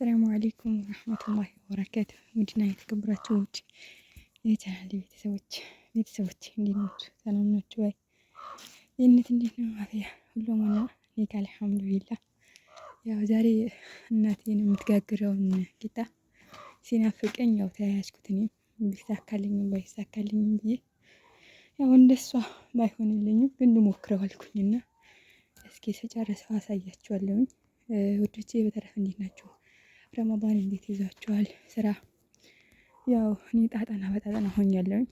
አሰላሙ አሌይኩም ወረህመቱላሂ ወበረካቱ። ውድና የተከበራችሁ ውድ የቻናሌ ቤተሰቦች እንዴት ናችሁ? ሰላም ናችሁ ወይ? የእነት እንዴት ነው? አፍያ ሁሉ ማና እኔ ጋር አልሐምዱሊላህ። ያው ዛሬ እናቴን የምትጋግረውን ቂጣ ሲናፍቀኝ ያው ተያያዝኩት። እኔም ቢሳካልኝም ባይሳካልኝም ብዬ ያው እንደሷ ባይሆንልኝም ግን ልሞክረው አልኩኝና እስኪ ስጨርሰው አሳያችኋለሁኝ። ውዶቼ በተረፈ እንዴት ናችሁ? ረመዳን እንዴት ይዟችኋል? ስራ ያው እኔ በጣጠና ሆኛለሁኝ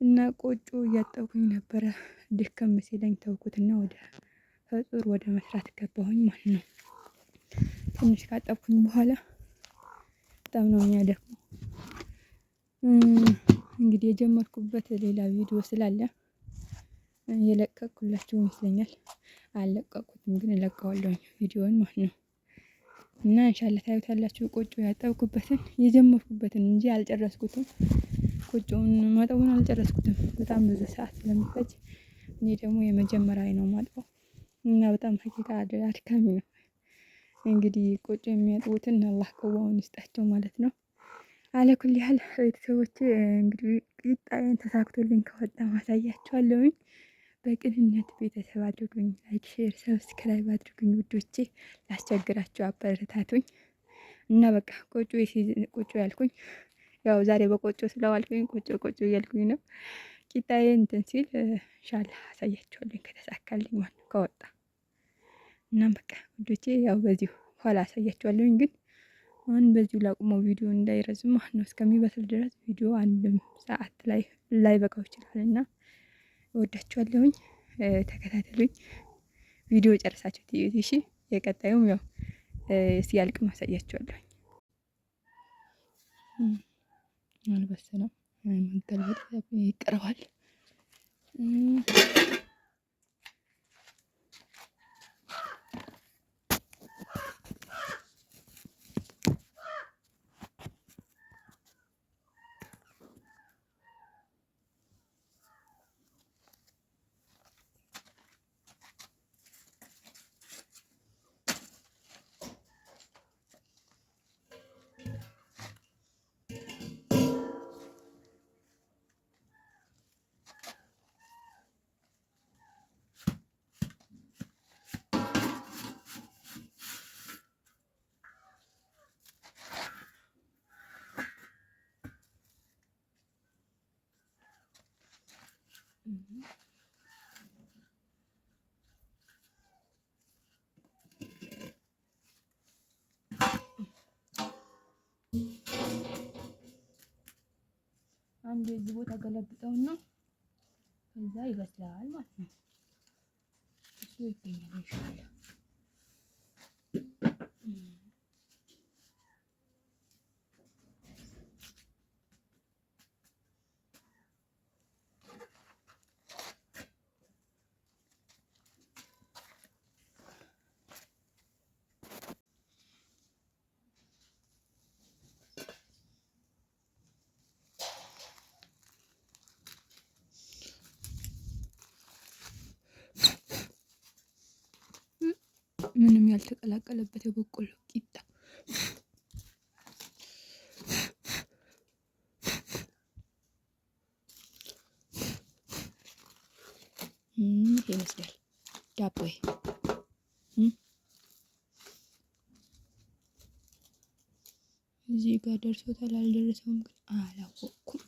እና ቆጮ እያጠብኩኝ ነበረ። ድክም ሲለኝ ተውኩትና ወደ ፈጡር ወደ መስራት ገባሁኝ ማለት ነው። ትንሽ ካጠብኩኝ በኋላ በጣም ነው የሚያደክመው። እንግዲህ የጀመርኩበት ሌላ ቪዲዮ ስላለ የለቀቅኩላችሁ ይመስለኛል። አልለቀቅኩትም ግን እለቀዋለሁኝ ቪዲዮውን ማለት ነው። እና ኢንሻአላህ ታዩታላችሁ። ቆጮ ያጠብኩበትን የጀመርኩበትን እንጂ አልጨረስኩትም። ቆጮውን ማጠቡን አልጨረስኩትም በጣም ብዙ ሰዓት ስለሚፈጅ። እኔ ደግሞ የመጀመሪያ ነው ማጥበው እና በጣም ሀቂቃ አድካሚ ነው። እንግዲህ ቆጮ የሚያጥቡትን አላህ ቀዋውን ይስጣቸው ማለት ነው። አለኩል ያህል ቤተሰቦቼ እንግዲህ ቂጣዬን ተሳክቶልኝ ከወጣ ማሳያችኋለሁኝ። በቅንነት ቤተሰብ አድርጉኝ፣ ላይክ፣ ሼር፣ ሰብስክራይብ አድርጉኝ ውዶቼ። ላስቸግራችሁ አበረታቱኝ እና በቃ ቆጮ ያልኩኝ ያው ዛሬ በቆጮ ስለዋልኩኝ ቆጮ እያልኩኝ ነው። ቂጣዬ እንትን ሲል ኢንሻአላህ አሳያችኋለሁ ከተሳካልኝ ማለት ነው ከወጣ። እናም በቃ ውዶቼ ያው በዚሁ ኋላ አሳያችኋለሁኝ። ግን አሁን በዚሁ ላቁመው ቪዲዮ እንዳይረዝም ማለት ነው። እስከሚበስል ድረስ ቪዲዮ አንድም ሰዓት ላይ በቃው ይችላልና እወዳችኋለሁኝ። ተከታተሉኝ። ቪዲዮ ጨርሳችሁ ትይዩት እሺ። የቀጣዩም ያው ሲያልቅ ማሳያችኋለሁኝ። አልበሰለም መንገድ ይቀረዋል። አንድ እዚህ ቦታ ገለብጠውና ከዛ ይበስላል ማለት ነው። እሱ ይገኛል ኢንሻአላህ። ምንም ያልተቀላቀለበት የበቆሎ ቂጣ ይመስላል ዳቦዬ። እዚህ ጋር ደርሶታል አልደረሰውም ግን አላወቅኩም።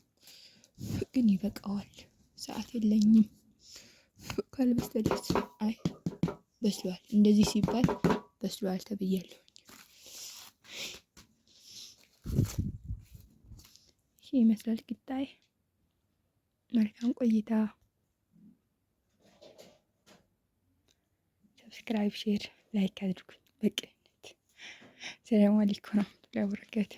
ግን ይበቃዋል። ሰዓት የለኝም ካልበስተደስ አይ በስሏል። እንደዚህ ሲባል በስሏል ተብያለሁ። ይሄ ይመስላል ቂጣዬ። መልካም ቆይታ። ሰብስክራይብ፣ ሼር፣ ላይክ አድርጉኝ በቅንነት። ሰላም አለይኩም ወራህመቱላሂ ወበረካቱ።